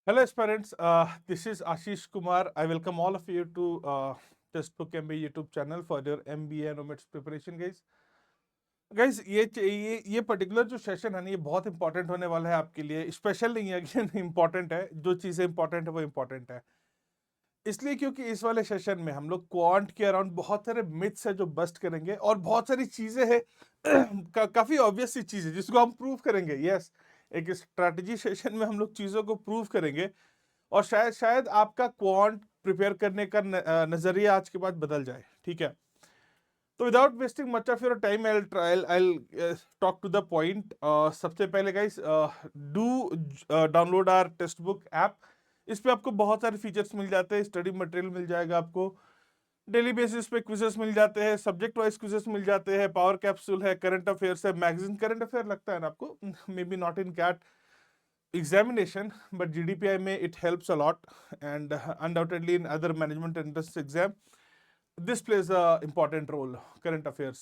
Hello, aspirants. This is Ashish Kumar. I welcome all of you to Textbook MBA YouTube channel for your MBA and OMETS preparation, guys. Guys ये particular जो session है ना, ये बहुत important होने वाला है आपके लिए। स्पेशल नहीं है, अगेन इंपॉर्टेंट है। जो चीज़ें इंपॉर्टेंट है वो इंपॉर्टेंट है, इसलिए क्योंकि इस वाले सेशन में हम लोग क्वांट के अराउंड बहुत सारे मिथ्स है जो बस्ट करेंगे, और बहुत सारी चीज़ें हैं काफ़ी ऑब्वियस सी चीज़ है जिसको हम प्रूव करेंगे। यस, एक स्ट्रैटेजी सेशन में हम लोग चीज़ों को प्रूव करेंगे, और शायद शायद आपका क्वांट प्रिपेयर करने का नज़रिया आज के बाद बदल जाए। ठीक है, तो without wasting much of your time I talk to the point. सबसे पहले guys, do download our text book app. इस पे आपको बहुत सारे फीचर्स मिल जाते हैं। स्टडी मटेरियल मिल जाएगा आपको, डेली बेसिस पे क्विजेस मिल जाते हैं, सब्जेक्ट वाइज क्विजेस मिल जाते हैं, पावर कैप्सूल है, करंट अफेयर्स है, मैगजीन। करंट अफेयर लगता है ना आपको, may be not in CAT examination, but GDPI may it helps a lot, and undoubtedly in other management entrance exam this plays a important role, current affairs।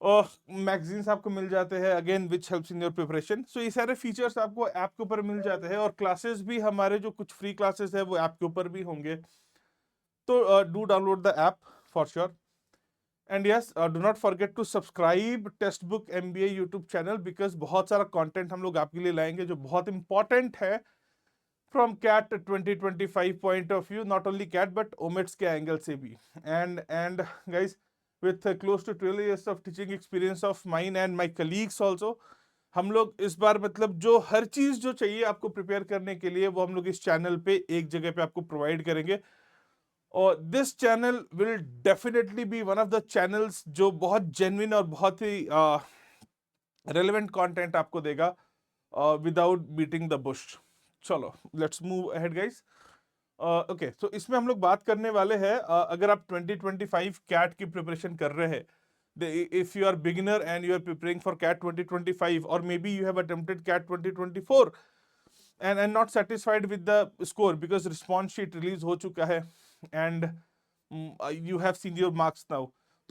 और magazines आपको मिल जाते हैं, again which helps in your preparation. So ये सारे features आपको app के ऊपर मिल जाते हैं, और क्लासेस भी हमारे जो कुछ फ्री क्लासेस है वो ऐप के ऊपर भी होंगे। तो do download the app for sure. And yes, do not forget to subscribe text book MBA YouTube channel, because बहुत सारा कंटेंट हम लोग आपके लिए लाएंगे जो बहुत इंपॉर्टेंट है from CAT 2025 point of view, not only CAT but OMETs के एंगल से भी। And guys, with close to 12 years of teaching experience of mine and my colleagues also, हम लोग इस बार मतलब जो हर चीज़ जो चाहिए आपको प्रिपेयर करने के लिए वो हम लोग इस चैनल पे एक जगह पे आपको प्रोवाइड करेंगे। और this channel will definitely be one of the channels जो बहुत जेन्युइन और बहुत ही रेलेवेंट कंटेंट आपको देगा, विदाउट बीटिंग द बुश। चलो let's move ahead guys. Okay, तो इसमें हम लोग बात करने वाले हैं, अगर आप 2025 कैट की प्रिपरेशन कर रहे हैं, if you are beginner and you are preparing for CAT 2025, or maybe you have attempted CAT 2024 and not satisfied with the score because response sheet release हो चुका है, and you have seen your marks now,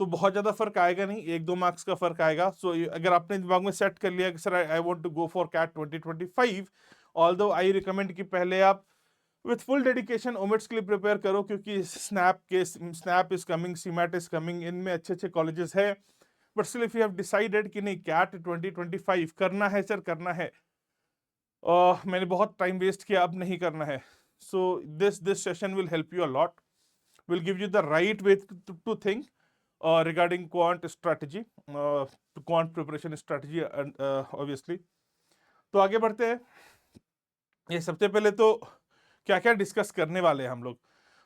तो बहुत ज़्यादा फर्क आएगा नहीं, 1-2 marks का फर्क आएगा। सो अगर आपने दिमाग में सेट कर लिया कि sir I want to go for CAT 2025, although I recommend कि पहले आप विथ फुल डेडिकेशन ओमेट्स के लिए प्रिपेयर करो, क्योंकि snap is coming, CMAT is coming, इनमें अच्छे अच्छे कॉलेजेस है। But still if you have decided कि नहीं कैट 2025 करना है सर, करना है, मैंने बहुत टाइम वेस्ट किया, अब नहीं करना है, so this session will help you a lot, will give you the right way to think regarding quant strategy, quant preparation strategy, obviously। तो आगे बढ़ते हैं। ये सबसे पहले तो क्या क्या डिस्कस करने वाले हैं हम लोग,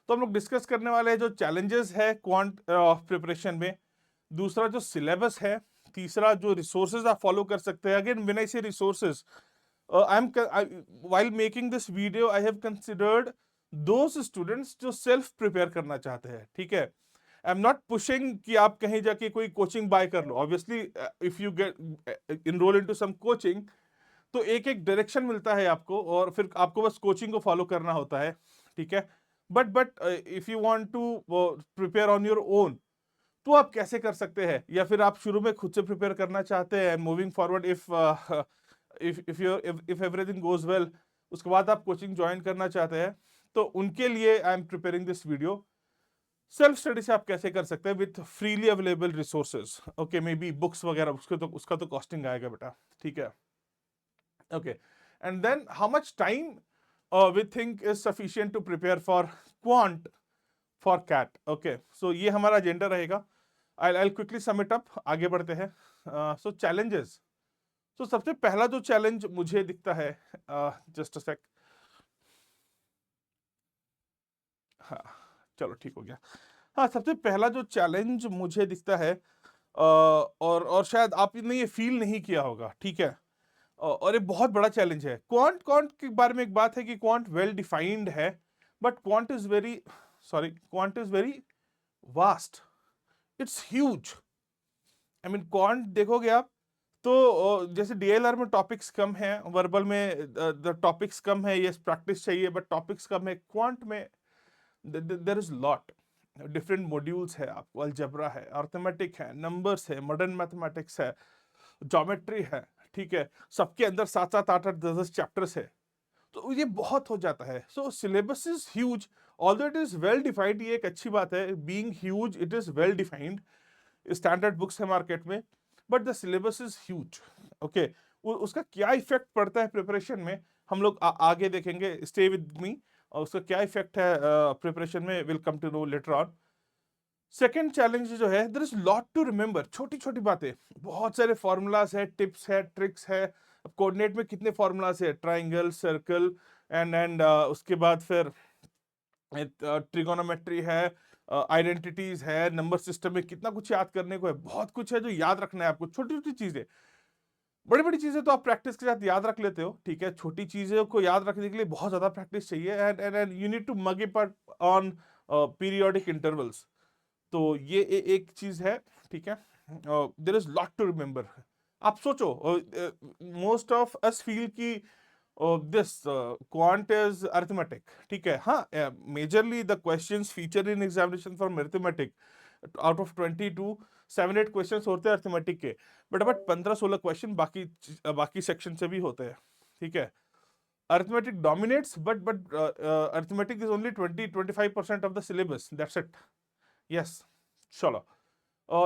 तो हम लोग डिस्कस करने वाले हैं जो चैलेंजेस है क्वांट प्रिपरेशन में, दूसरा जो सिलेबस है, तीसरा जो रिसोर्सेज आप फॉलो कर सकते हैं। अगेन व्हेन आई से resources, I am while making this video I have considered those students जो सेल्फ प्रिपेयर करना चाहते हैं। ठीक है, आई एम नॉट पुशिंग कि आप कहीं जाके कोई कोचिंग बाय कर लो। Obviously if you get enroll into some coaching, तो एक एक डायरेक्शन मिलता है आपको, और फिर आपको बस कोचिंग को फॉलो करना होता है। ठीक है, but if you want to prepare on your own, तो आप कैसे कर सकते हैं, या फिर आप शुरू में खुद से प्रिपेयर करना चाहते हैं, moving forward if everything goes well, उसके बाद आप कोचिंग ज्वाइन करना चाहते हैं, तो उनके लिए I am preparing this video. Self study से आप कैसे कर सकते हैं with freely available resources. Okay, may be books वगैरह, उसका तो कॉस्टिंग आएगा बेटा। ठीक है, okay, and then how much time we think is sufficient to prepare for quant for cat। okay, so ये हमारा एजेंडा रहेगा। I'll quickly sum it up, आगे बढ़ते हैं। so challenges, so सबसे पहला जो चैलेंज मुझे दिखता है, जस्ट अ सेक, हाँ चलो ठीक हो गया। हाँ, सबसे पहला जो चैलेंज मुझे दिखता है, और शायद आपने ये फील नहीं किया होगा, ठीक है, और एक बहुत बड़ा चैलेंज है। क्वांट क्वांट के बारे में एक बात है कि क्वांट वेल डिफाइंड है, but quant is very vast, it's huge. I mean quant देखोगे आप, तो जैसे DLR में टॉपिक्स कम है, वर्बल में द टॉपिक्स कम है, ये प्रैक्टिस चाहिए बट टॉपिक्स कम है। क्वांट में there is lot different modules है, आपको अलजेब्रा है, अर्थमेटिक है, नंबर्स है, मॉडर्न मैथमेटिक्स है, ज्योमेट्री है। ठीक है, सबके अंदर 7-7, 8-8, 10-10 चैप्टर्स है। तो ये बहुत हो जाता है। सो syllabus is huge, although it is well defined, ये एक अच्छी बात है, being huge it is well defined, standard books है मार्केट में, but the syllabus is huge. Okay, उसका क्या इफेक्ट पड़ता है प्रिपरेशन में, हम लोग आगे देखेंगे, स्टे विद मी, और उसका क्या इफेक्ट है प्रिपरेशन में, will come to know later on. Second challenge जो है, there is lot to remember, छोटी छोटी बातें, बहुत सारे फॉर्मूलाज है, टिप्स है, ट्रिक्स है। अब कोऑर्डिनेट में कितने फॉर्मूलाज है, ट्राइंगल, सर्कल, एंड उसके बाद फिर ट्रिगोनोमेट्री है, आइडेंटिटीज है, नंबर सिस्टम में कितना कुछ याद करने को है, बहुत कुछ है जो याद रखना है आपको, छोटी छोटी चीजें। बड़ी बड़ी चीजें तो आप प्रैक्टिस के साथ याद रख लेते हो, ठीक है, छोटी चीजों को याद रखने के लिए बहुत ज्यादा प्रैक्टिस चाहिए, and you need to mug it on periodic intervals. तो ये एक चीज है, ठीक है। There is lot to remember. आप सोचो, मोस्ट ऑफ अस फील कि दिस क्वांट इज अरिथमेटिक, ठीक है, हाँ, majorly the questions feature in examination from arithmetic, out of 22 7-8 questions होते हैं अरिथमेटिक के, बट 15-16 क्वेश्चन बाकी सेक्शन से भी होते हैं, ठीक है। Arithmetic dominates, but arithmetic is only 20-25% of the syllabus, that's it. Yes, चलो।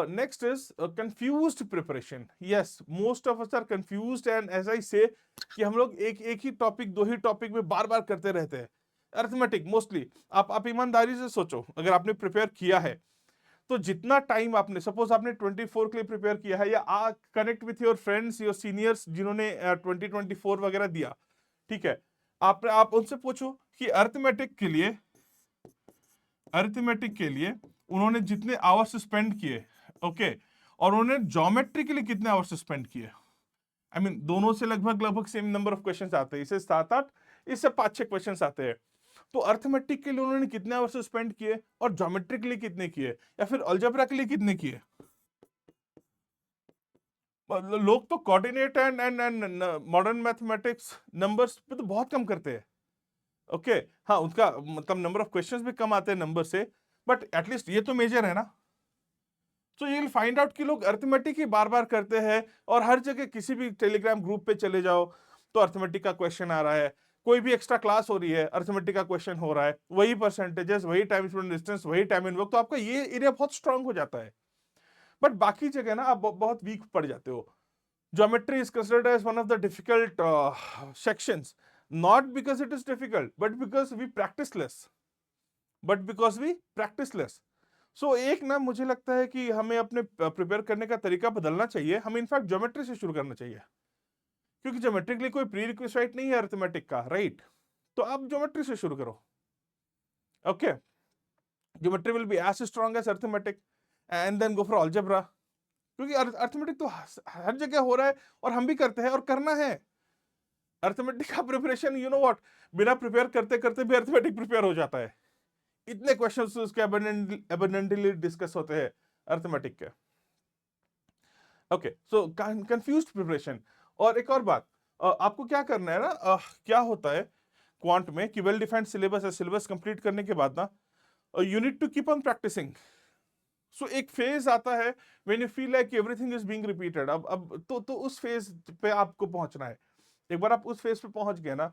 Next is confused preparation. Yes, most of us are confused, and as I say कि हम लोग एक ही टॉपिक, दो ही टॉपिक में बार बार करते रहते हैं। अरिथमेटिक मोस्टली, आप ईमानदारी से सोचो, अगर आपने प्रिपेयर किया है तो जितना टाइम आपने, सपोज आपने 24 के लिए प्रिपेयर किया है, या connect with your friends, your seniors जिन्होंने 2024 वगैरह दिया, ठीक है, आप उनसे पूछो कि अरिथमेटिक के लिए उन्होंने जितने आवर्स स्पेंड किए, ओके, और उन्होंने ज्योमेट्री के लिए कितने आवर्स स्पेंड किए। आई मीन दोनों से लगभग सेम नंबर ऑफ क्वेश्चंस आते हैं, इससे 7-8, इससे 5-6 क्वेश्चंस आते हैं। तो अरिथमेटिक के लिए उन्होंने कितने आवर्स स्पेंड किए, और ज्योमेट्री के लिए कितने किए, या फिर अलजेब्रा के लिए कितने किए। लोग तो coordinate and modern mathematics numbers पे तो बहुत कम करते हैं, ओके, हाँ, उनका मतलब नंबर ऑफ क्वेश्चंस भी कम आते हैं नंबर से, बट एटलीस्ट ये तो मेजर है ना। तो यू विल फाइंड आउट कि लोग अरिथमेटिक ही बार बार करते हैं, और हर जगह किसी भी टेलीग्राम ग्रुप पे चले जाओ तो अरिथमेटिक का क्वेश्चन आ रहा है, कोई भी एक्स्ट्रा क्लास हो रही है, अरिथमेटिक का क्वेश्चन हो रहा है, वही परसेंटेजेस, वही टाइम स्टूडेंट डिस्टेंस, वही टाइम इन वर्क, तो आपका ये एरिया बहुत स्ट्रांग हो जाता है। बट बाकी जगह ना आप बहुत वीक पड़ जाते हो। Geometry is considered as one of the difficult sections, not because it is difficult, but because we practice less. So एक ना, मुझे लगता है कि हमें अपने प्रिपेयर करने का तरीका बदलना चाहिए, हमें इनफैक्ट ज्योमेट्री से शुरू करना चाहिए, क्योंकि ज्योमेट्री के लिए कोई प्री रिक्विजिट नहीं है अरिथमेटिक का, राइट। तो आप ज्योमेट्री से शुरू करो, okay, geometry will be as strong as arithmetic, and then go for algebra, क्योंकि अरिथमेटिक तो हर जगह हो रहा है, और हम भी करते हैं, और करना है। अरिथमेटिक का प्रिपरेशन, यू नो व्हाट, बिना प्रिपेयर करते करते भी अरिथमेटिक प्रिपेयर हो जाता है, इतने क्वेश्चंस उसके abundantly डिस्कस होते हैं अरिथमेटिक के। ओके, सो कंफ्यूज्ड प्रिपरेशन। और एक और बात, आपको क्या करना है ना, क्या होता है क्वांट में कि वेल डिफाइंड सिलेबस है, सिलेबस कंप्लीट करने के बाद ना you need to keep on practicing. So एक फेज आता है when you feel like everything is being repeated, अब तो उस फेज पे आपको पहुंचना है। एक बार आप उस फेज पे पहुंच गए ना,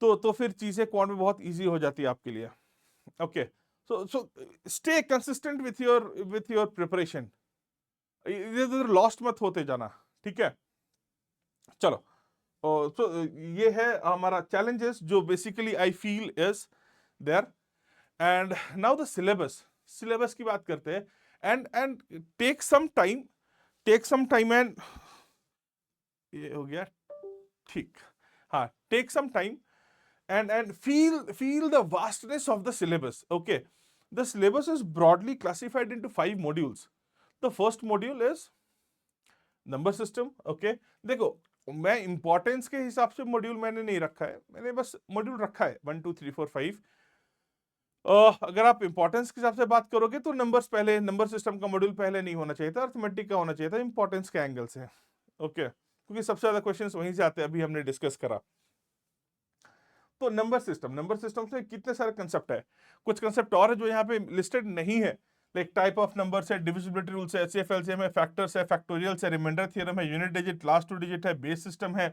तो फिर चीजें क्वांट में बहुत ईजी हो जाती है आपके लिए, okay. So stay consistent with your preparation, इधर लॉस्ट मत होते जाना, ठीक है। चलो, सो ये है हमारा चैलेंजेस जो basically I feel is there. And now the syllabus की बात करते हैं, and take some time and ये हो गया, ठीक, हाँ, take some time and feel the vastness of the syllabus, okay. The syllabus is broadly classified into 5 modules. The first module is number system, okay. देखो, मैं इंपॉर्टेंस के हिसाब से मॉड्यूल मैंने नहीं रखा है, मैंने बस मॉड्यूल रखा है 1 2 3 4 5। अगर आप इंपॉर्टेंस के हिसाब से बात करोगे तो नंबर सिस्टम का मॉड्यूल पहले नहीं होना चाहिए था, अरिथमेटिक का होना चाहिए था, इंपॉर्टेंस के एंगल से, ओके, क्योंकि सबसे ज्यादा क्वेश्चंस वहीं से आते हैं, अभी हमने डिस्कस करा। तो नंबर सिस्टम से कितने सारे कंसेप्ट है, कुछ कंसेप्ट और है जो यहाँ पे लिस्टेड नहीं है, लाइक टाइप ऑफ नंबर्स है, डिविजिबिलिटी रूल्स है, एचसीएफ एलसीएम है, फैक्टर्स है, फैक्टोरियल्स है, रिमाइंडर थ्योरम है, यूनिट डिजिट, लास्ट 2 डिजिट है, बेस सिस्टम है,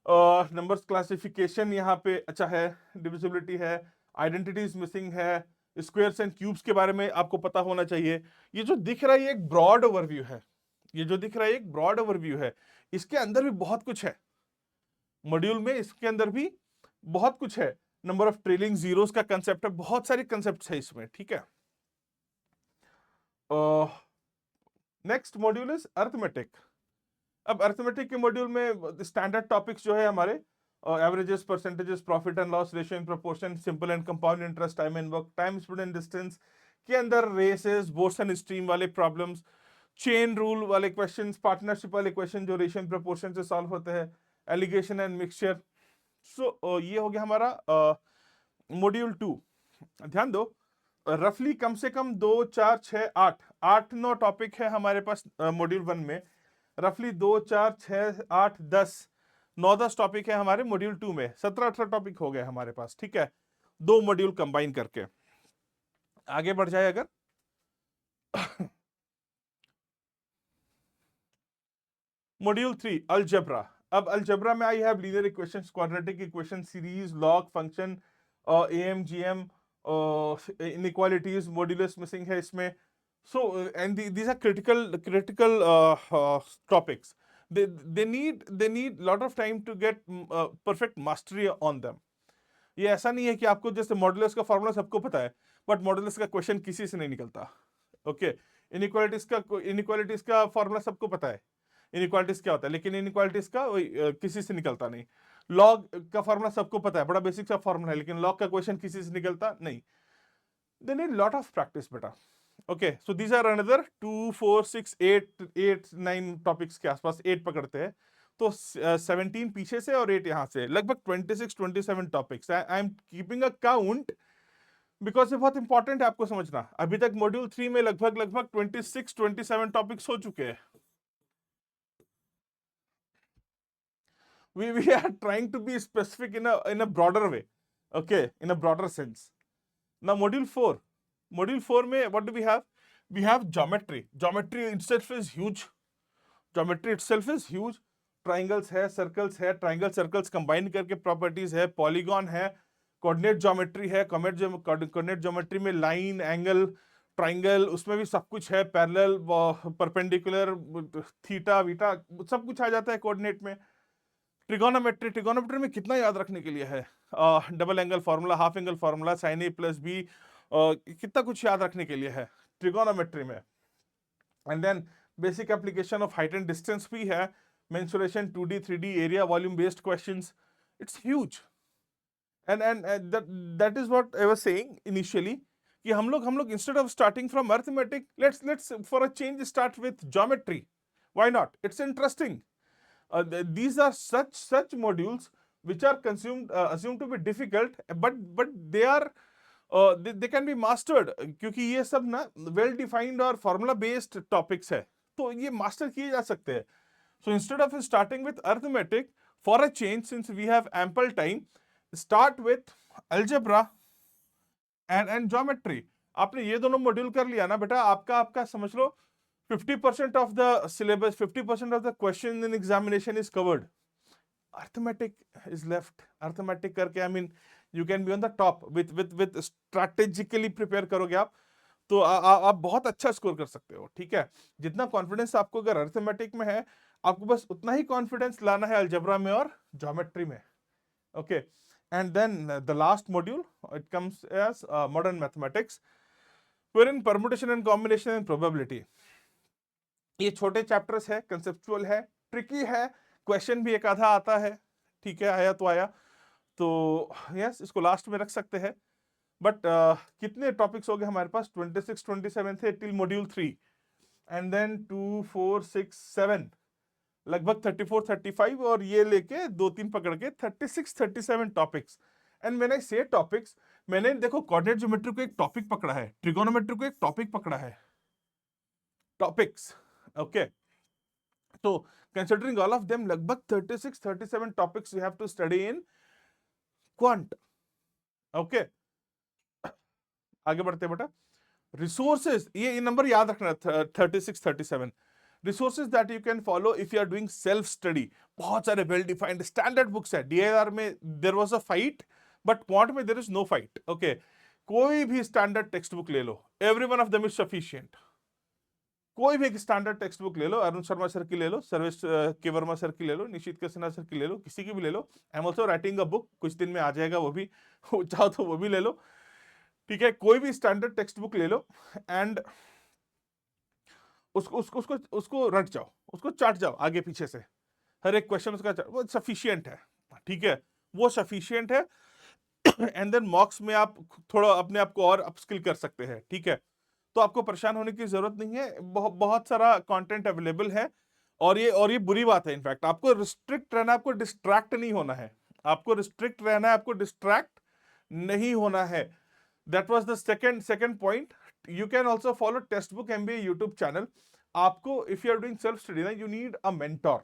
नंबर्स क्लासिफिकेशन यहाँ पे अच्छा है, डिविजिबिलिटी है, आइडेंटिटीज मिसिंग है, स्क्वायर्स एंड क्यूब्स के बारे में आपको पता होना चाहिए। ये जो दिख रहा है ये एक ब्रॉड ओवरव्यू है, ये जो दिख रहा है एक ब्रॉड ओवरव्यू है, इसके अंदर भी बहुत कुछ है मॉड्यूल में, इसके अंदर भी बहुत कुछ है। नंबर ऑफ ट्रेलिंग जीरोस का कंसेप्ट है, बहुत सारे कंसेप्ट है इसमें, ठीक है। Next module is arithmetic. अब अर्थमेटिक के मॉड्यूल में स्टैंडर्ड टॉपिक्स जो है हमारे averages, percentages, profit and loss ratio in proportion, simple and compound interest, time and work, time speed and distance के अंदर रेसेस, बोर्स एंड स्ट्रीम वाले problems, chain rule वाले क्वेश्चंस, पार्टनरशिप वाले question जो ratio proportion से solve होते हैं, allegation and mixture. सो ये हो गया हमारा मॉड्यूल 2। ध्यान दो, रफली कम से कम 2 4 6 8 टॉपिक है हमारे पास मॉड्यूल 1 में। रफली 2 4 6 8 10 9 10 टॉपिक है हमारे मॉड्यूल 2 में। 17 18 टॉपिक हो गए हमारे पास, ठीक है, 2 मॉड्यूल कंबाइन करके। आगे बढ़ जाए अगर मॉड्यूल 3 अलजेब्रा। अब अलजेब्रा में I have linear equations, quadratic equation, series, log, function, M GM, inequalities, modulus missing है इसमें। So and these are critical topics. they need lot of time to get perfect mastery on them. ये ऐसा नहीं है कि आपको जैसे modulus का फॉर्मूला सबको पता है, बट मॉडुलस का क्वेश्चन किसी से नहीं निकलता। ओके, इनइक्वालिटीज का फॉर्मूला सबको पता है, इनइक्वालिटीज क्या होता है, लेकिन इनइक्वालिटीज का किसी से निकलता नहीं। लॉग का फॉर्मूला सबको पता है, बड़ा बेसिक सा फॉर्मूला है, लेकिन लॉग का क्वेश्चन किसी से निकलता नहीं। They need lot of practice बेटा। Okay, so these are another 2 4 6 8 9 topics के आसपास, 8 पकड़ते हैं तो 17 पीछे से और 8 यहां से, लगभग 26 27 topics. I am keeping a count because ये बहुत इंपॉर्टेंट है आपको समझना। अभी तक मॉड्यूल 3 में लगभग लगभग 26 27 टॉपिक्स हो चुके हैं। we are trying to be specific in a broader way, okay, in a broader sense. Now module 4 में what do we have geometry itself is huge. Triangles है, सर्कल्स है, ट्राइंगल सर्कल्स कंबाइन करके properties है, polygon है, coordinate geometry है, coordinate geometry में line, angle, triangle, उसमें भी सब कुछ है, पैरेलल, परपेंडिकुलर, थीटा वीटा, सब कुछ आ जाता है कोऑर्डिनेट में। ट्रिगोनोमेट्री में कितना याद रखने के लिए है, double angle formula, half angle formula, sine A plus B, कितना कुछ याद रखने के लिए है ट्रिगोनोमेट्री में। And then basic application of height and distance भी है, mensuration, 2D 3D area volume based questions, it's huge. And that is what I was saying initially कि हम लोग instead of starting from arithmetic, let's for a change start with geometry, why not, it's interesting. These are such modules which are assumed to be difficult, but they are they can be mastered, क्योंकि ये सब ना well defined और formula based topics है, तो ये master किए जा सकते हैं। So instead of starting with arithmetic, for a change, since we have ample time, start with algebra and geometry. आपने ये दोनों मॉड्यूल कर लिया ना बेटा, आपका समझ लो 50% of the syllabus, 50% of the question in examination is covered. Arithmetic is left. Arithmetic करके I mean you can be on the top with strategically prepare करोगे आप तो आप बहुत अच्छा स्कोर कर सकते हो, ठीक है। जितना कॉन्फिडेंस आपको अगर अर्थमेटिक में है, आपको बस उतना ही कॉन्फिडेंस लाना है अलजेब्रा में और ज्योमेट्री में, okay. And then the last module it comes as modern mathematics, wherein permutation and combination and probability। ये छोटे चैप्टर्स है, कंसेप्चुअल है, ट्रिकी है, क्वेश्चन भी एक आधा आता है, ठीक है, आया तो आया, तो यस इसको लास्ट में रख सकते हैं। बट कितने टॉपिक्स हो गए हमारे पास, 26 27 थे टिल मॉड्यूल 3, एंड देन 2 4 6 7, लगभग 34 35, और ये लेके 2 3 पकड़ के 36 37 टॉपिक्स। एंड व्हेन आई से टॉपिक्स, मैंने देखो कोऑर्डिनेट ज्योमेट्री को एक टॉपिक पकड़ा है, ट्रिगोनोमेट्री को एक टॉपिक पकड़ा है, टॉपिक्स, ओके। तो considering all of them, लगभग 36 37 topics you have to study in quant, okay। आगे बढ़ते बेटा, रिसोर्सेज, ये नंबर याद रखना, 36 37। Resources that you can follow if you are doing self study, बहुत सारे वेल डिफाइंड स्टैंडर्ड बुक्स है। डीआईआर में there was a fight, but quant में there is no fight. Okay, कोई भी स्टैंडर्ड टेक्स्ट बुक ले लो, every one of them is sufficient. कोई भी एक स्टैंडर्ड टेक्स्ट बुक ले लो, अरुण शर्मा सर की ले लो, सर्वेश के वर्मा सर की ले लो, निशित कृष्णा सर की ले लो, किसी की भी ले लो। I am also writing a book, कुछ दिन में आ जाएगा वो भी, चाहो तो वो भी ले लो। ठीक है, कोई भी स्टैंडर्ड टेक्स्ट बुक ले लो एंड उसको उसको उसको उसको रट जाओ, उसको चाट जाओ आगे पीछे से, हर एक क्वेश्चन उसका वो सफिशियंट है। ठीक है, वो सफिशियंट है। एंड देन मॉक्स में आप थोड़ा अपने आप को और अपस्किल कर सकते हैं। ठीक है, तो आपको परेशान होने की जरूरत नहीं है, बहुत सारा कंटेंट अवेलेबल है। और ये बुरी बात है, इनफैक्ट आपको रिस्ट्रिक्ट रहना, आपको डिस्ट्रैक्ट नहीं होना है, आपको रिस्ट्रिक्ट रहना है, आपको डिस्ट्रैक्ट नहीं होना है। That was the second point. You can also follow text book MBA YouTube channel. आपको if you are doing self study ना, यू नीड अ मेंटर।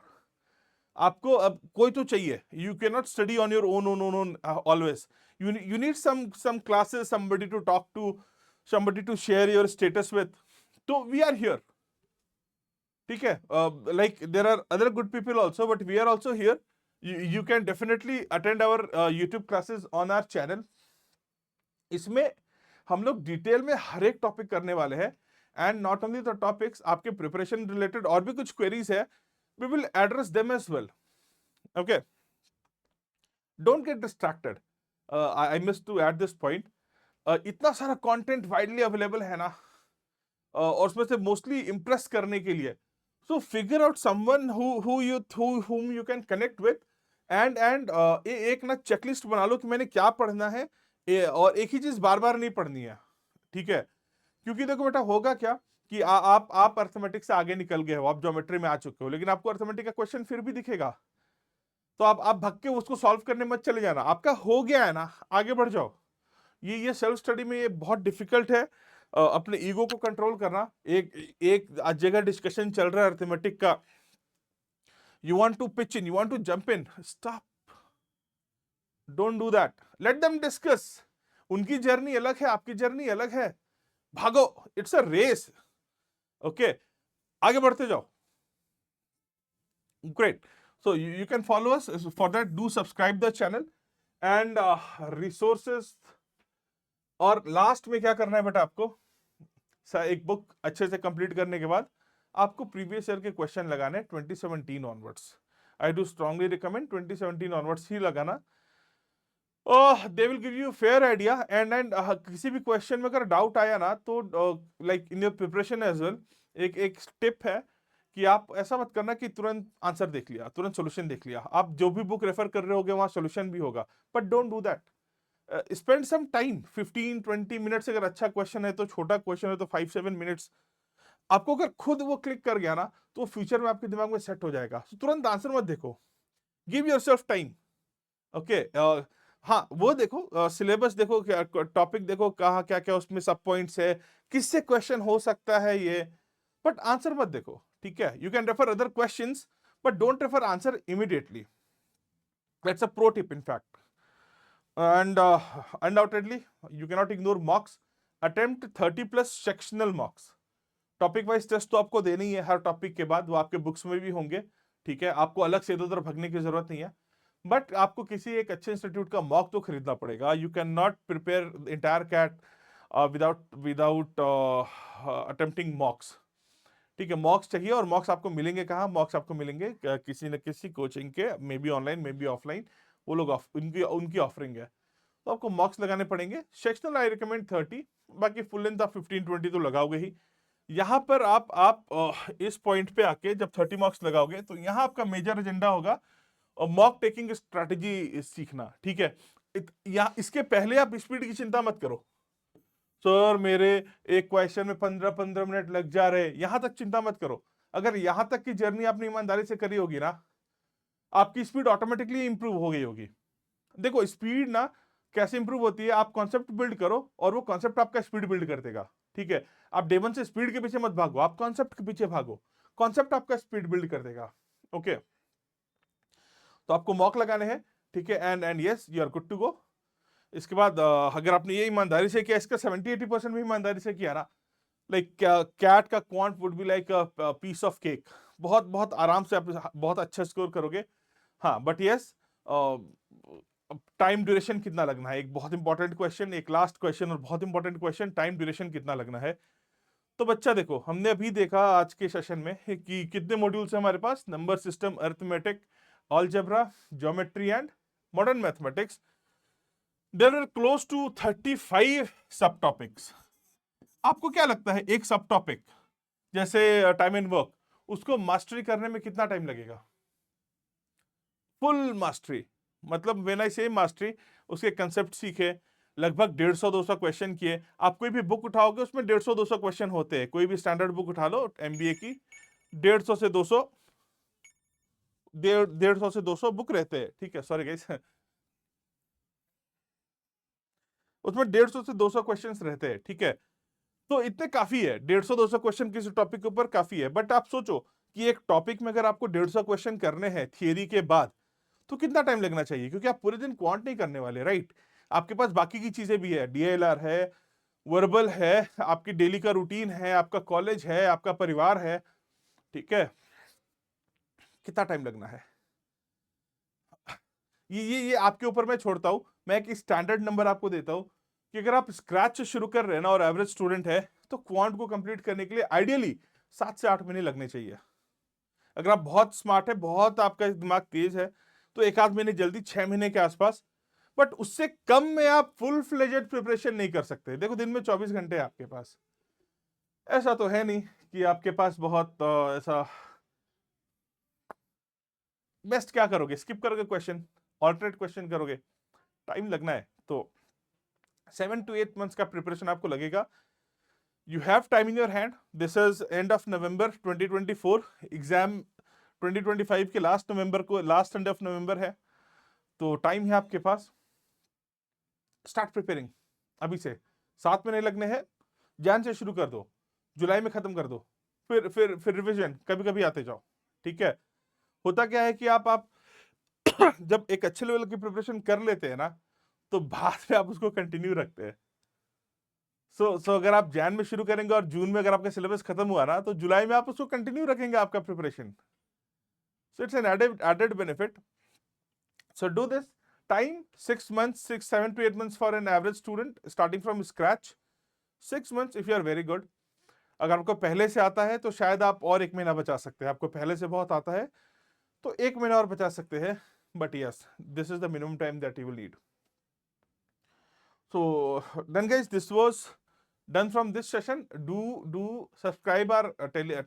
आपको अब कोई तो चाहिए, you can not study on your own always. You need some classes, somebody to talk to, somebody to share your status with. So we are here. ठीक है, like there are other good people also, but we are also here. You can definitely attend our YouTube classes on our channel. इसमें हम लोग detail में हर एक topic करने वाले हैं, and not only the topics, आपके प्रिपरेशन रिलेटेड और भी कुछ क्वेरीज है, we will address them as well. Okay, don't get distracted. I miss to at this point, इतना सारा कंटेंट वाइडली अवेलेबल है ना, और उसमें से मोस्टली इंप्रेस करने के लिए, so figure out someone whom you can connect with, and एक ना चेकलिस्ट बना लो कि मैंने क्या पढ़ना है, और एक ही चीज बार बार नहीं पढ़नी है। ठीक है, क्योंकि देखो बेटा, होगा क्या कि आप अर्थमेटिक से आगे निकल गए हो, आप ज्योमेट्री में आ चुके हो, लेकिन आपको अर्थमेटिक का क्वेश्चन फिर भी दिखेगा, तो आप भग के उसको सॉल्व करने मत चले जाना, आपका हो गया है ना, आगे बढ़ जाओ। ये सेल्फ स्टडी में ये बहुत डिफिकल्ट है, अपने ईगो को कंट्रोल करना। एक एक जगह डिस्कशन चल रहा है अर्थमेटिक का, you want to pitch in, you want to jump in, stop, don't do that, let them discuss. उनकी जर्नी अलग है, आपकी जर्नी अलग है, भागो, इट्स अ रेस। ओके, आगे बढ़ते जाओ। Great, so you can follow us. For that, do subscribe the channel and resources। और लास्ट में क्या करना है बेटा, आपको एक बुक अच्छे से कंप्लीट करने के बाद आपको प्रीवियस ईयर के क्वेश्चन लगाने 2017 onwards. I do strongly recommend 2017 onwards ही लगाना, they will give you fair idea. And किसी भी क्वेश्चन में अगर डाउट आया ना, तो like in your preparation as well, एक टिप है कि आप ऐसा मत करना कि तुरंत आंसर देख लिया, तुरंत सोल्यूशन देख लिया। आप जो भी बुक रेफर कर रहे होगे वहां सोल्यूशन भी होगा, but don't do that. Spend some time, 15-20 minutes. अगर अच्छा क्वेश्चन है तो, छोटा क्वेश्चन है तो 5-7 मिनट्स। आपको अगर खुद वो क्लिक कर गया ना, तो फ्यूचर में आपके दिमाग में सेट हो जाएगा। तो तुरंत आंसर मत देखो, गिव योरसेल्फ टाइम। ओके, हाँ वो देखो, सिलेबस देखो, क्या टॉपिक देखो, कहाँ क्या क्या उसमें सब पॉइंट्स है, किससे क्वेश्चन हो सकता है ये, बट आंसर मत देखो। ठीक है, you can refer other questions, but don't refer answer immediately. That's a pro tip in fact. And undoubtedly, you cannot ignore mocks. Attempt 30+ sectional mocks. Topic wise test तो आपको देनी ही है हर टॉपिक के बाद, वो आपके बुक्स में भी होंगे। ठीक है, आपको अलग से इधर उधर भगने की जरूरत नहीं है, बट आपको किसी एक अच्छे इंस्टीट्यूट का मॉक तो खरीदना पड़ेगा। You can not prepare entire CAT without attempting mocks. ठीक है, मॉक्स चाहिए, और मॉक्स आपको मिलेंगे कहाँ? मॉक्स आपको मिलेंगे किसी न किसी कोचिंग के, may be online may be offline, वो लोग उनकी ऑफरिंग है, तो आपको मॉक्स लगाने पड़ेंगे। सेक्शनल आई रिकमेंड 30, बाकी फुल लेंथ आप 15-20 तो लगाओगे ही। यहाँ पर आप इस पॉइंट पे आके जब 30 मार्क्स लगाओगे, तो यहाँ आपका मेजर एजेंडा होगा मॉक टेकिंग स्ट्रैटेजी सीखना। ठीक है, यहाँ इसके पहले आप स्पीड की चिंता मत करो, सर मेरे एक क्वेश्चन में 15-15 मिनट लग जा रहे, यहां तक चिंता मत करो। अगर यहां तक की जर्नी आपने ईमानदारी से करी होगी ना, आपकी स्पीड ऑटोमेटिकली इंप्रूव हो गई होगी। देखो स्पीड ना कैसे इंप्रूव होती है, आप कॉन्सेप्ट बिल्ड करो और वो कॉन्सेप्ट आपका स्पीड बिल्ड कर देगा। ठीक है, आप डे वन से स्पीड के पीछे मत भागो, आप कॉन्सेप्ट के पीछे भागो, कॉन्सेप्ट आपका स्पीड बिल्ड कर देगा। ओके, तो आपको मॉक लगाने हैं। ठीक है, and yes you are good to go. इसके बाद अगर आपने ये ईमानदारी से किया, इसका 70-80% भी ईमानदारी से किया ना, लाइक कैट का quant would be like a piece of cake. बहुत बहुत आराम से आप बहुत अच्छा स्कोर करोगे। हाँ बट यस, टाइम ड्यूरेशन कितना लगना है, एक बहुत इंपॉर्टेंट क्वेश्चन, एक लास्ट क्वेश्चन और बहुत इंपॉर्टेंट क्वेश्चन, टाइम ड्यूरेशन कितना लगना है। तो बच्चा देखो, हमने अभी देखा आज के सेशन में कि कितने मॉड्यूल्स हैं हमारे पास, number system, arithmetic, algebra, geometry and modern mathematics. There are close to 35 sub topics. आपको क्या लगता है एक सब टॉपिक जैसे टाइम एंड वर्क, उसको मास्टरी करने में कितना टाइम लगेगा? फुल मास्टरी, मतलब व्हेन आई से मास्टरी, उसके कंसेप्ट सीखे, लगभग 150-200 क्वेश्चन किए। आप कोई भी बुक उठाओगे उसमें 150-200 क्वेश्चन होते हैं। कोई भी स्टैंडर्ड बुक उठा लो एमबीए की, 150 से 200, 150 से 200 बुक रहते हैं, ठीक है, सॉरी गाइस। उसमें 150 से 200 क्वेश्चंस रहते हैं, ठीक है। तो इतने काफी है, 150-200 क्वेश्चन किसी टॉपिक के ऊपर काफी है। बट आप सोचो कि एक टॉपिक में अगर आपको 150 क्वेश्चन करने हैं थियरी के बाद, तो कितना टाइम लगना चाहिए? क्योंकि आप पूरे दिन क्वांट नहीं करने वाले, राइट? आपके पास बाकी की चीजें भी है, डीएलआर है, वर्बल है, आपकी डेली का रूटीन है, आपका कॉलेज है, आपका परिवार है, ठीक है। कितना टाइम लगना है? ये आपके ऊपर मैं छोड़ता हूं। मैं एक स्टैंडर्ड नंबर आपको देता हूं कि अगर आप स्क्रैच से शुरू कर रहे हैं ना और एवरेज स्टूडेंट है, तो क्वांट को कंप्लीट करने के लिए आइडियली 7 से 8 महीने लगने चाहिए। अगर आप बहुत स्मार्ट है, बहुत आपका दिमाग तेज है, तो एक आध महीने जल्दी, 6 महीने के आसपास। बट उससे कम में आप फुल फ्लेजेड प्रिपरेशन नहीं कर सकते। देखो दिन में 24 घंटे है आपके पास, ऐसा तो है नहीं कि आपके पास बहुत ऐसा। बेस्ट क्या करोगे? स्किप करोगे क्वेश्चन, ऑल्टरनेट क्वेश्चन करोगे, टाइम लगना है। तो 7 to 8 मंथ्स का प्रिपरेशन आपको लगेगा। You have time in your hand. This is end of November 2024, exam 2025 के लास्ट नवंबर को, लास्ट एंड ऑफ नवंबर है, तो टाइम है आपके पास। स्टार्ट प्रिपेयरिंग अभी से। 7 महीने लगने हैं, जैन से शुरू कर दो, जुलाई में खत्म कर दो, फिर रिवीजन कभी कभी आते जाओ, ठीक है। होता क्या है कि आप जब एक अच्छे लेवल की प्रिपरेशन कर लेते हैं ना, तो बाद में आप उसको कंटिन्यू रखते हैं। सो अगर आप जैन में शुरू करेंगे और जून में अगर आपका सिलेबस खत्म हुआ ना, तो जुलाई में आप उसको कंटिन्यू रखेंगे आपका preparation. So it's an added benefit. So do this. Time 6 months, 7 to 8 months for an average student starting from scratch. 6 months if you are very good. अगर आपको पहले से आता है तो शायद आप और 1 महीना बचा सकते हैं। आपको पहले से बहुत आता है तो 1 महीना और बचा सकते हैं। But yes, this is the minimum time that you will need. So then guys, this was done from this session. Do subscribe our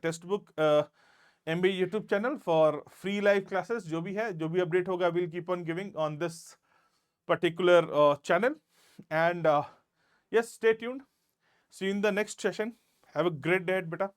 textbook MBA YouTube channel for free live classes. जो भी है, जो भी update होगा, we'll keep on giving on this particular channel. And yes, stay tuned. See you in the next session. Have a great day, beta.